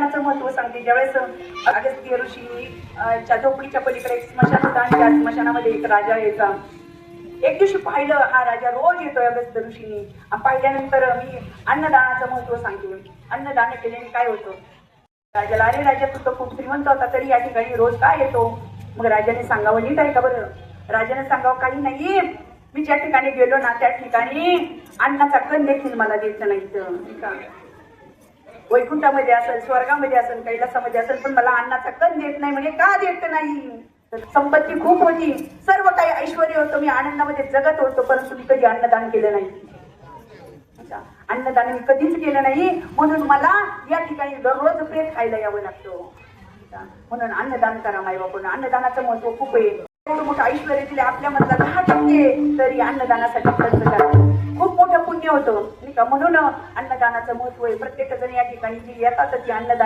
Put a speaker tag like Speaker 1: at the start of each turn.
Speaker 1: अन्नदानाचं महत्व सांगते. ज्यावेळेस अगस्त्य ऋषी च्या झोपडीच्या पलीकडे एक स्मशान होता आणि त्या स्मशानामध्ये एक राजा यायचा. एक दिवशी पाहिलं, हा राजा रोज येतोय अगस्त्य ऋषींनी. पाहिल्यानंतर मी अन्नदानाचं महत्व सांगते. अन्नदान केल्याने काय होतं. राजाला, अरे राजा तू तर खूप श्रीमंत होता तरी या ठिकाणी रोज काय येतो. मग राजाने सांगावं, नीट आहे का बरं. राजाने सांगावं, काही नाही, मी ज्या ठिकाणी गेलो ना त्या ठिकाणी अन्नाचा कण देखील मला द्यायचं नाही. वैकुंठामध्ये असेल, स्वर्गामध्ये असेल, कैलासामध्ये असेल, पण मला अन्नाचा कण देत नाही. म्हणजे का देत नाही. संपत्ती खूप होती, सर्व काही ऐश्वर्य होतं, मी आनंदामध्ये जगत होतो, परंतु मी कधी अन्नदान केलं नाही. अन्नदान मी कधीच केलं नाही, म्हणून मला या ठिकाणी दररोज प्रेत खायला यावं लागतं. म्हणून अन्नदान करा माय बापून. अन्नदानाचं महत्व खूप आहे. एवढं मोठं ऐश्वर्य दिले, आपल्यामधला 10% तरी अन्नदानासाठी खर्च करा, खूप मोठं पुण्य होतं नाही का. म्हणून अन्नदानाचं महत्व आहे. प्रत्येक जण या ठिकाणी जी येतात ती अन्नदान